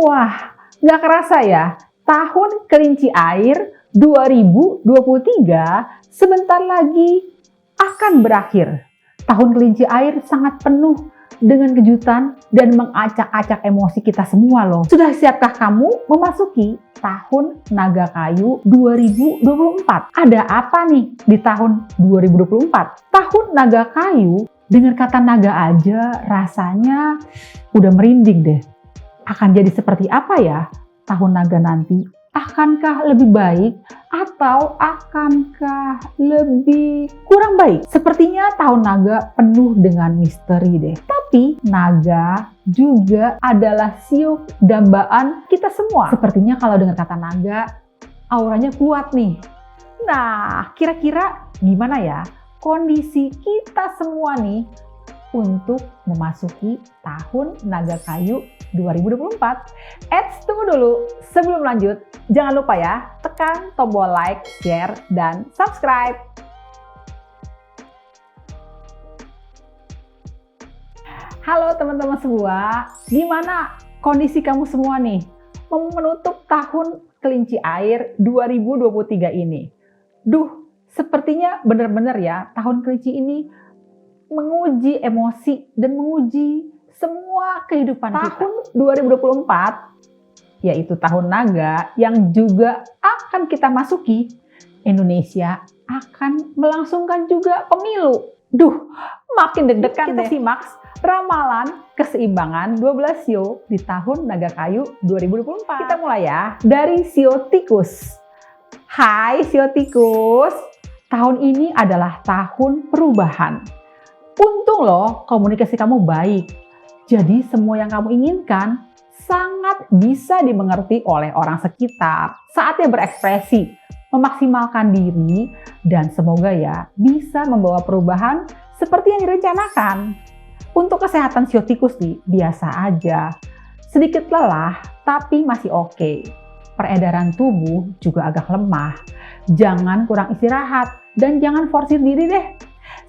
Wah, nggak kerasa ya, tahun kelinci air 2023 sebentar lagi akan berakhir. Tahun kelinci air sangat penuh dengan kejutan dan mengacak-acak emosi kita semua loh. Sudah siapkah kamu memasuki tahun naga kayu 2024? Ada apa nih di tahun 2024? Tahun naga kayu, dengar kata naga aja rasanya udah merinding deh. Akan jadi seperti apa ya tahun naga nanti? Akankah lebih baik atau akankah lebih kurang baik? Sepertinya tahun naga penuh dengan misteri deh. Tapi naga juga adalah siok dambaan kita semua. Sepertinya kalau dengar kata naga, auranya kuat nih. Nah, kira-kira gimana ya kondisi kita semua nih untuk memasuki tahun naga kayu 2024. Tunggu dulu, sebelum lanjut, jangan lupa ya, tekan tombol like, share, dan subscribe. Halo teman-teman semua, gimana kondisi kamu semua nih? Menutup tahun kelinci air 2023 ini. Sepertinya benar-benar ya, tahun kelinci ini menguji emosi dan menguji semua kehidupan kita. Tahun 2024, yaitu tahun naga yang juga akan kita masuki, Indonesia akan melangsungkan juga pemilu. Makin deg-degan deh. Kita simak ramalan keseimbangan 12 sio di tahun naga kayu 2024. Kita mulai ya dari sio tikus. Hai sio tikus, tahun ini adalah tahun perubahan. Untung loh komunikasi kamu baik. Jadi semua yang kamu inginkan sangat bisa dimengerti oleh orang sekitar. Saatnya berekspresi, memaksimalkan diri, dan semoga ya bisa membawa perubahan seperti yang direncanakan. Untuk kesehatan sio tikus nih, biasa aja. Sedikit lelah, tapi masih oke. Peredaran tubuh juga agak lemah. Jangan kurang istirahat dan jangan forsir diri deh.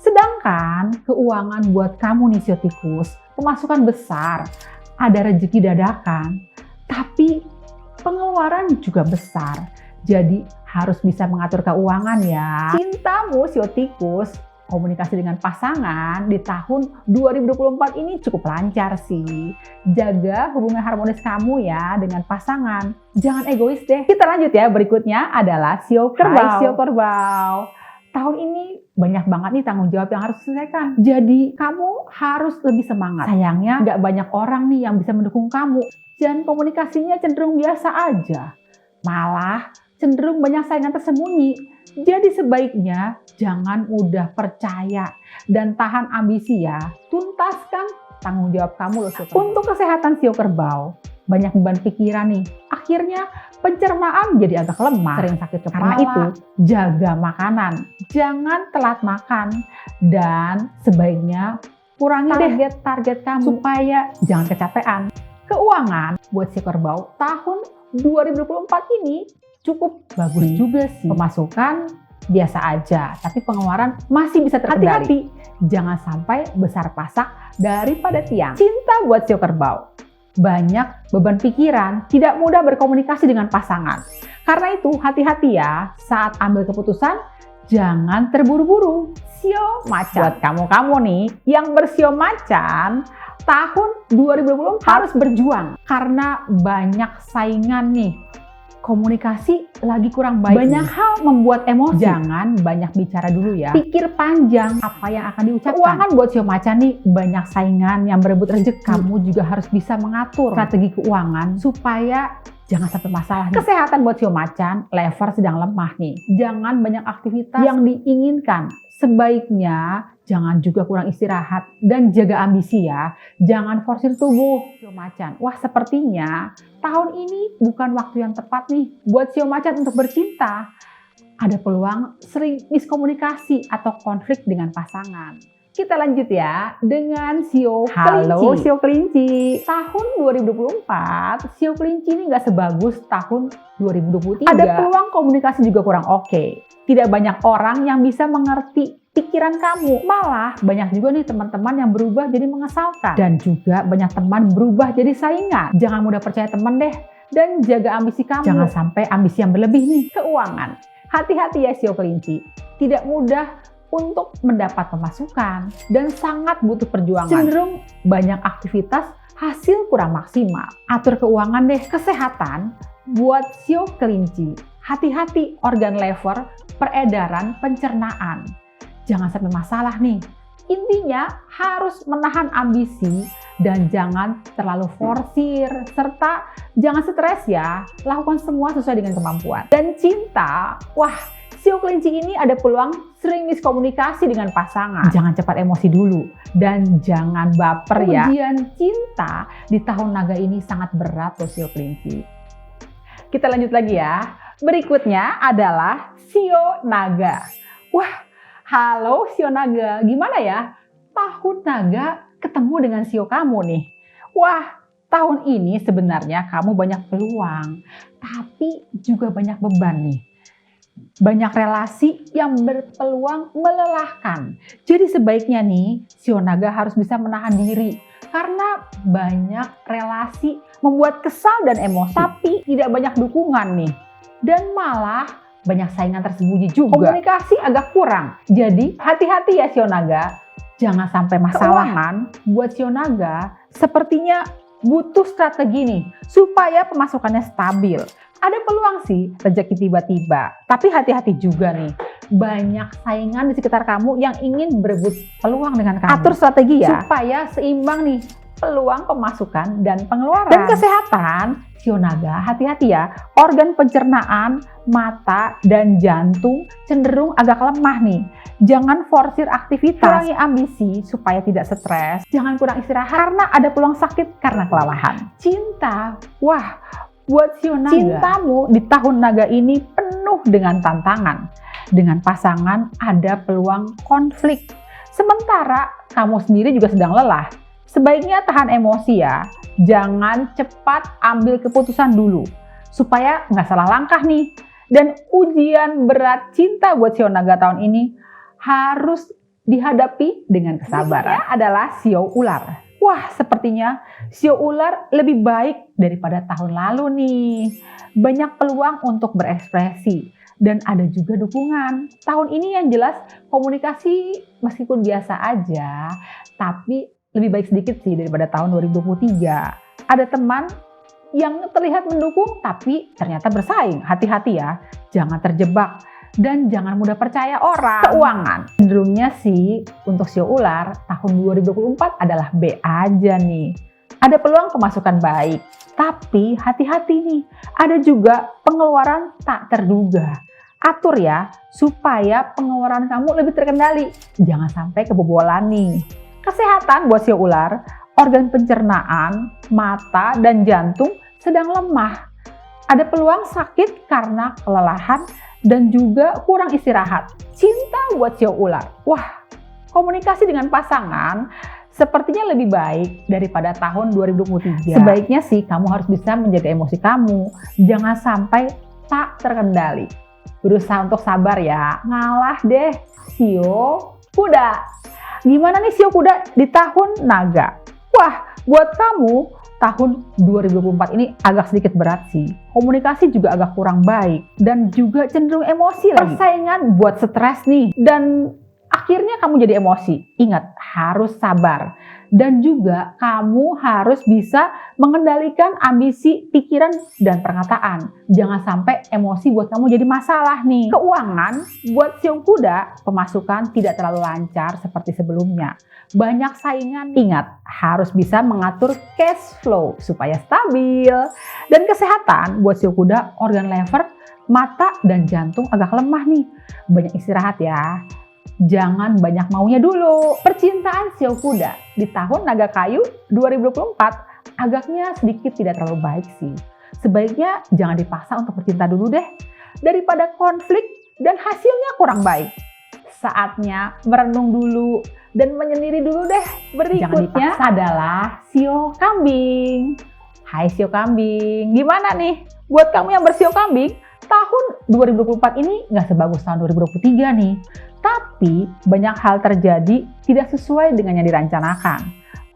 Sedangkan keuangan buat kamu nih sio tikus, pemasukan besar, ada rezeki dadakan, tapi pengeluaran juga besar. Jadi harus bisa mengatur keuangan ya. Cintamu sio tikus, komunikasi dengan pasangan di tahun 2024 ini cukup lancar sih. Jaga hubungan harmonis kamu ya dengan pasangan. Jangan egois deh. Kita lanjut ya, berikutnya adalah sio kerbau. Hai sio kerbau. Tahun ini banyak banget nih tanggung jawab yang harus diselesaikan. Jadi kamu harus lebih semangat. Sayangnya nggak banyak orang nih yang bisa mendukung kamu. Dan komunikasinya cenderung biasa aja. Malah cenderung banyak saingan tersembunyi. Jadi sebaiknya jangan mudah percaya dan tahan ambisi ya. Tuntaskan tanggung jawab kamu loh. Untuk kesehatan sio kerbau, banyak beban pikiran nih. Akhirnya pencernaan jadi agak lemah, sering sakit kepala. Karena itu, jaga makanan. Jangan telat makan. Dan sebaiknya kurangi target kamu supaya jangan kecapean. Keuangan buat si kerbau tahun 2024 ini cukup bagus juga sih. Pemasukan biasa aja, tapi pengeluaran masih bisa terkendali. Hati-hati, jangan sampai besar pasak daripada tiang. Cinta buat si kerbau. Banyak beban pikiran, tidak mudah berkomunikasi dengan pasangan. Karena itu hati-hati ya saat ambil keputusan, jangan terburu-buru. Sio macan. Buat kamu nih yang bersio macan, tahun 2024 harus berjuang karena banyak saingan nih. Komunikasi lagi kurang baik. Banyak hal membuat emosi. Jangan banyak bicara dulu ya. Pikir panjang apa yang akan diucapkan. Keuangan buat sio macan nih banyak saingan yang berebut rezeki. Kamu juga harus bisa mengatur strategi keuangan supaya jangan sampai masalah nih. Kesehatan buat sio macan, lever sedang lemah nih. Jangan banyak aktivitas yang diinginkan. Sebaiknya jangan juga kurang istirahat dan jaga ambisi ya. Jangan forsir tubuh sio macan. Wah, sepertinya tahun ini bukan waktu yang tepat nih buat sio macan untuk bercinta. Ada peluang sering miskomunikasi atau konflik dengan pasangan. Kita lanjut ya dengan sio kelinci. Halo sio kelinci. Tahun 2024, sio kelinci ini nggak sebagus tahun 2023. Ada peluang komunikasi juga kurang oke. Tidak banyak orang yang bisa mengerti pikiran kamu. Malah banyak juga nih teman-teman yang berubah jadi mengesalkan. Dan juga banyak teman berubah jadi saingan. Jangan mudah percaya teman deh. Dan jaga ambisi kamu. Jangan sampai ambisi yang berlebih nih. Keuangan. Hati-hati ya Sio Kelinci. Tidak mudah untuk mendapat pemasukan. Dan sangat butuh perjuangan. Cenderung banyak aktivitas, hasil kurang maksimal. Atur keuangan deh. Kesehatan buat Sio Kelinci. Hati-hati organ lever, peredaran, pencernaan. Jangan sampai masalah nih. Intinya harus menahan ambisi dan jangan terlalu forsir. Serta jangan stres ya. Lakukan semua sesuai dengan kemampuan. Dan cinta, wah Sio Kelinci ini ada peluang sering miskomunikasi dengan pasangan. Jangan cepat emosi dulu dan jangan baper ya. Ujian cinta di tahun naga ini sangat berat loh Sio Kelinci. Kita lanjut lagi ya. Berikutnya adalah Sio Naga. Wah, halo Sio Naga. Gimana ya? Tahun naga ketemu dengan Sio kamu nih. Wah, tahun ini sebenarnya kamu banyak peluang, tapi juga banyak beban nih. Banyak relasi yang berpeluang melelahkan. Jadi sebaiknya nih, Sio Naga harus bisa menahan diri. Karena banyak relasi membuat kesal dan emosi. Tapi tidak banyak dukungan nih. Dan malah banyak saingan tersembunyi juga. Komunikasi agak kurang. Jadi hati-hati ya Sio Naga. Jangan sampai masalahan. Buat Sio Naga sepertinya butuh strategi nih. Supaya pemasukannya stabil. Ada peluang sih rezeki tiba-tiba, tapi hati-hati juga nih. Banyak saingan di sekitar kamu yang ingin berebut peluang dengan kamu. Atur strategi ya, supaya seimbang nih peluang pemasukan dan pengeluaran. Dan kesehatan, Sio Naga hati-hati ya. Organ pencernaan, mata, dan jantung cenderung agak lemah nih. Jangan forsir aktivitas, kurangi ambisi supaya tidak stres. Jangan kurang istirahat karena ada peluang sakit karena kelelahan. Cinta, wah, buat Sio Naga, cintamu di tahun naga ini penuh dengan tantangan. Dengan pasangan ada peluang konflik. Sementara kamu sendiri juga sedang lelah. Sebaiknya tahan emosi ya. Jangan cepat ambil keputusan dulu. Supaya nggak salah langkah nih. Dan ujian berat cinta buat Sio Naga tahun ini harus dihadapi dengan kesabaran. Ini adalah Sio Ular. Wah, sepertinya Sio Ular lebih baik daripada tahun lalu nih. Banyak peluang untuk berekspresi dan ada juga dukungan. Tahun ini yang jelas komunikasi meskipun biasa aja, tapi lebih baik sedikit sih daripada tahun 2023. Ada teman yang terlihat mendukung tapi ternyata bersaing. Hati-hati ya, jangan terjebak. Dan jangan mudah percaya orang. Keuangan, cenderungnya sih untuk Sio Ular tahun 2024 adalah B aja nih. Ada peluang pemasukan baik, tapi hati-hati nih. Ada juga pengeluaran tak terduga. Atur ya, supaya pengeluaran kamu lebih terkendali. Jangan sampai kebobolan nih. Kesehatan buat Sio Ular, organ pencernaan, mata, dan jantung sedang lemah. Ada peluang sakit karena kelelahan dan juga kurang istirahat. Cinta buat Sio Ular. Wah, komunikasi dengan pasangan sepertinya lebih baik daripada tahun 2023. Sebaiknya sih kamu harus bisa menjaga emosi kamu. Jangan sampai tak terkendali. Berusaha untuk sabar ya. Ngalah deh Sio Kuda. Gimana nih Sio Kuda di tahun naga? Wah, buat kamu tahun 2024 ini agak sedikit berat sih. Komunikasi juga agak kurang baik dan juga cenderung emosi lagi. Persaingan buat stres nih dan akhirnya kamu jadi emosi. Ingat, harus sabar. Dan juga kamu harus bisa mengendalikan ambisi, pikiran, dan perkataan. Jangan sampai emosi buat kamu jadi masalah nih. Keuangan buat Sio Kuda, pemasukan tidak terlalu lancar seperti sebelumnya. Banyak saingan. Ingat, harus bisa mengatur cash flow supaya stabil. Dan kesehatan buat Sio Kuda, organ lever, mata, dan jantung agak lemah nih. Banyak istirahat ya. Jangan banyak maunya dulu. Percintaan Sio Kuda di tahun naga kayu 2024 agaknya sedikit tidak terlalu baik sih. Sebaiknya jangan dipaksa untuk bercinta dulu deh. Daripada konflik dan hasilnya kurang baik. Saatnya merenung dulu dan menyendiri dulu deh. Berikutnya adalah Sio Kambing. Hai Sio Kambing, gimana nih? Buat kamu yang bersio kambing, tahun 2024 ini nggak sebagus tahun 2023 nih. Tapi banyak hal terjadi tidak sesuai dengan yang direncanakan.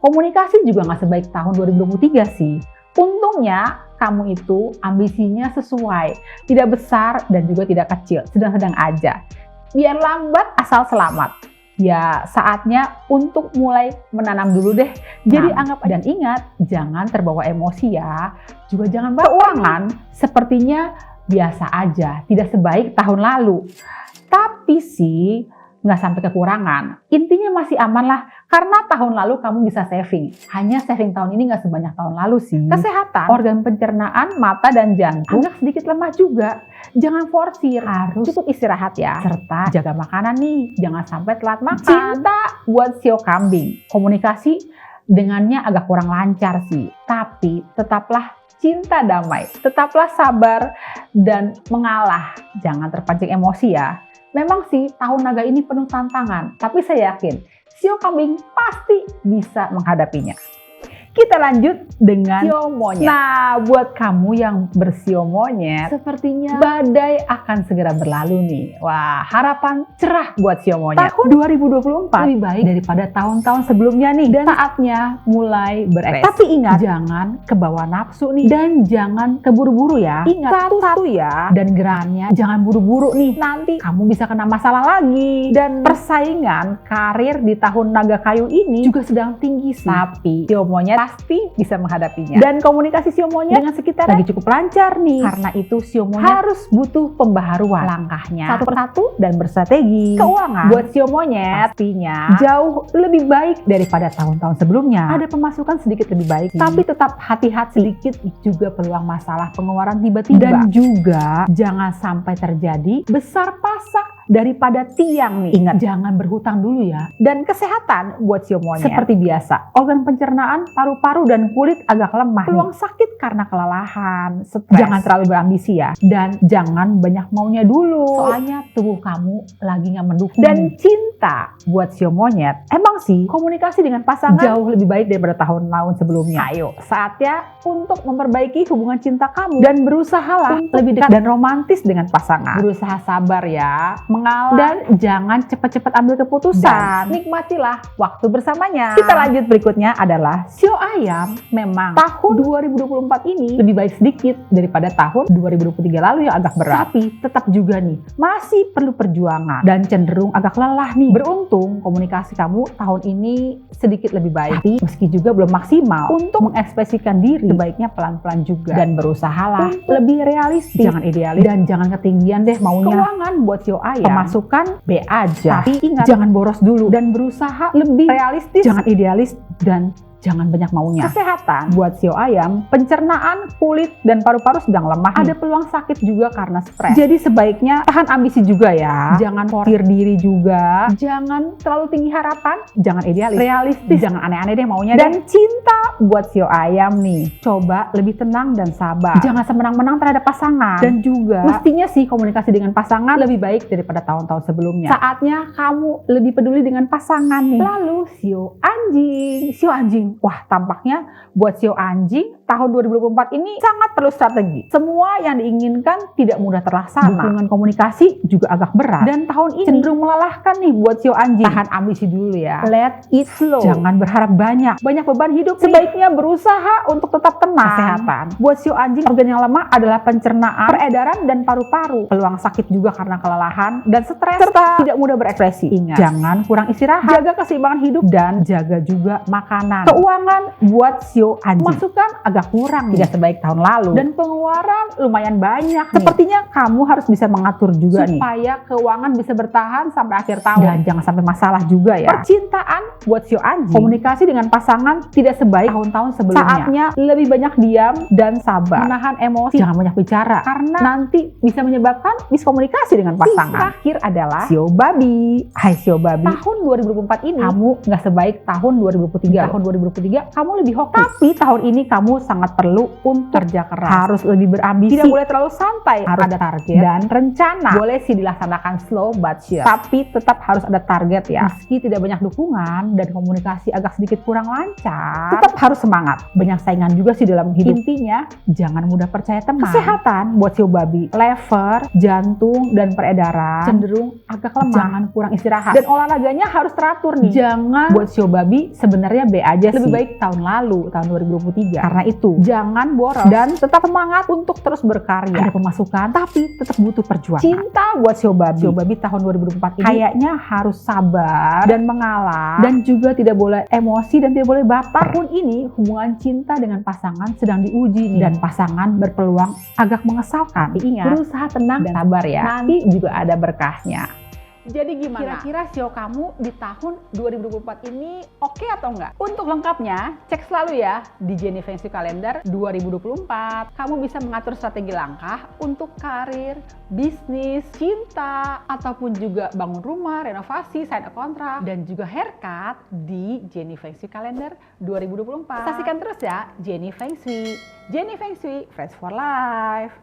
Komunikasi juga nggak sebaik tahun 2023 sih. Untungnya kamu itu ambisinya sesuai, tidak besar dan juga tidak kecil, sedang-sedang aja. Biar lambat asal selamat. Ya saatnya untuk mulai menanam dulu deh. Jadi anggap dan ingat, jangan terbawa emosi ya. Juga jangan bawa keuangan, sepertinya biasa aja, tidak sebaik tahun lalu. Tapi sih nggak sampai kekurangan. Intinya masih aman lah, karena tahun lalu kamu bisa saving. Hanya saving tahun ini nggak sebanyak tahun lalu sih. Kesehatan, organ pencernaan, mata dan jantung agak sedikit lemah juga. Jangan forsir, harus cukup istirahat ya. Serta jaga makanan nih, jangan sampai telat makan. Cinta buat sio kambing. Komunikasi dengannya agak kurang lancar sih. Tapi tetaplah cinta damai. Tetaplah sabar dan mengalah. Jangan terpancing emosi ya. Memang sih tahun naga ini penuh tantangan, tapi saya yakin sio kambing pasti bisa menghadapinya. Kita lanjut dengan sio monyet. Nah, buat kamu yang bersio monyet, sepertinya badai akan segera berlalu nih. Wah, harapan cerah buat sio monyet. Tahun 2024 lebih baik daripada tahun-tahun sebelumnya nih. Dan saatnya mulai berekspresi. Tapi ingat, jangan kebawa nafsu nih. Dan jangan keburu-buru ya. Ingat, satu ya. Dan gerannya jangan buru-buru nih. Nanti kamu bisa kena masalah lagi. Dan persaingan karir di tahun naga kayu ini juga sedang tinggi sih. Tapi sio monyet pasti bisa menghadapinya. Dan komunikasi sio monyet dengan sekitar lagi cukup lancar nih. Karena itu sio monyet harus butuh pembaharuan. Langkahnya satu persatu dan berstrategi. Keuangan buat sio monyet pastinya jauh lebih baik daripada tahun-tahun sebelumnya. Ada pemasukan sedikit lebih baik, tapi tetap hati-hati sedikit juga peluang masalah pengeluaran tiba-tiba. Dan juga jangan sampai terjadi besar pasak daripada tiang nih. Ingat, jangan berhutang dulu ya. Dan kesehatan buat sio monyet seperti biasa, organ pencernaan, paru-paru dan kulit agak lemah. Peluang sakit karena kelelahan, stres. Jangan terlalu berambisi ya. Dan jangan banyak maunya dulu. Soalnya tubuh kamu lagi nggak mendukung. Dan cinta buat sio monyet, emang sih komunikasi dengan pasangan jauh lebih baik daripada tahun-tahun sebelumnya. Ayo, saatnya untuk memperbaiki hubungan cinta kamu dan berusaha lah lebih dekat dan romantis dengan pasangan. Berusaha sabar ya, mengalah, dan jangan cepat-cepat ambil keputusan. Dan nikmatilah waktu bersamanya. Kita lanjut berikutnya adalah sio ayam. Memang tahun 2024 ini lebih baik sedikit daripada tahun 2023 lalu yang agak berat. Tapi tetap juga nih, masih perlu perjuangan dan cenderung agak lelah nih. Beruntung komunikasi kamu tahun ini sedikit lebih baik. Tapi meski juga belum maksimal, untuk mengekspresikan diri sebaiknya pelan-pelan juga. Dan berusahalah lebih realistis. Jangan idealis dan jangan ketinggian deh maunya. Keuangan buat sio ayam, pemasukan B aja. Tapi ingat, jangan boros dulu dan berusaha lebih realistis. Jangan idealis dan jangan banyak maunya. Kesehatan buat sio ayam, pencernaan, kulit, dan paru-paru sedang lemah. Ada peluang sakit juga karena stres. Jadi sebaiknya tahan ambisi juga ya. Jangan forsir diri juga. Jangan terlalu tinggi harapan. Jangan idealis. Realistis. Jangan aneh-aneh deh maunya. Dan cinta buat sio ayam nih. Coba lebih tenang dan sabar. Jangan semenang-menang terhadap pasangan. Dan juga mestinya sih komunikasi dengan pasangan lebih baik daripada tahun-tahun sebelumnya. Saatnya kamu lebih peduli dengan pasangan nih. Lalu sio anjing. Sio anjing. Wah, tampaknya buat sio anjing tahun 2024 ini sangat perlu strategi. Semua yang diinginkan tidak mudah terlaksana. Hubungan komunikasi juga agak berat. Dan tahun ini cenderung melelahkan nih buat sio anjing. Tahan ambisi dulu ya. Let it flow. Jangan berharap banyak. Banyak beban hidup. Sebaiknya berusaha untuk tetap tenang. Kesehatan buat sio anjing, organ yang lemah adalah pencernaan, peredaran, dan paru-paru. Peluang sakit juga karena kelelahan dan stres. Serta tidak mudah berekspresi. Ingat, jangan kurang istirahat. Jaga keseimbangan hidup dan jaga juga makanan. Keuangan buat sio anjing, masukan agak kurang, tidak sebaik tahun lalu, dan pengeluaran lumayan banyak. Sepertinya kamu harus bisa mengatur juga supaya keuangan bisa bertahan sampai akhir tahun. Dan jangan sampai masalah juga ya. Percintaan buat sio anjing, komunikasi dengan pasangan tidak sebaik tahun-tahun sebelumnya. Saatnya lebih banyak diam dan sabar, menahan emosi, jangan banyak bicara karena nanti bisa menyebabkan miskomunikasi dengan pasangan. Terakhir adalah sio babi. Hai sio babi, tahun 2024 ini kamu nggak sebaik tahun 2023. Tahun 2023 kamu lebih hoki, tapi tahun ini kamu sangat perlu untuk kerja keras. Harus lebih berambisi. Tidak boleh terlalu santai. Harus ada target dan rencana. Boleh sih dilaksanakan slow but sure. Tapi tetap harus ada target ya. Meski tidak banyak dukungan dan komunikasi agak sedikit kurang lancar, tetap harus semangat. Banyak saingan juga sih dalam hidup. Intinya, jangan mudah percaya teman. Kesehatan buat shio babi, lever, jantung, dan peredaran cenderung agak lemah. Jangan kurang istirahat. Dan olahraganya harus teratur nih. Jangan buat shio babi sebenarnya B aja sih. Lebih baik tahun lalu, tahun 2023. Karena itu, jangan boros dan tetap semangat untuk terus berkarya. Ada pemasukan, tapi tetap butuh perjuangan. Cinta buat shio babi. Shio babi tahun 2024 ini kayaknya harus sabar dan mengalah, dan juga tidak boleh emosi dan tidak boleh baper. Tahun ini hubungan cinta dengan pasangan sedang diuji nih, dan pasangan berpeluang agak mengesalkan. Tapi ingat, berusaha tenang dan sabar ya. Nanti juga ada berkahnya. Jadi gimana? Kira-kira shio kamu di tahun 2024 ini oke atau enggak? Untuk lengkapnya, cek selalu ya di Jenny Feng Shui Kalender 2024. Kamu bisa mengatur strategi langkah untuk karir, bisnis, cinta, ataupun juga bangun rumah, renovasi, sign a kontrak, dan juga haircut di Jenny Feng Shui Kalender 2024. Saksikan terus ya Jenny Feng Shui. Jenny Feng Shui, Fresh for Life.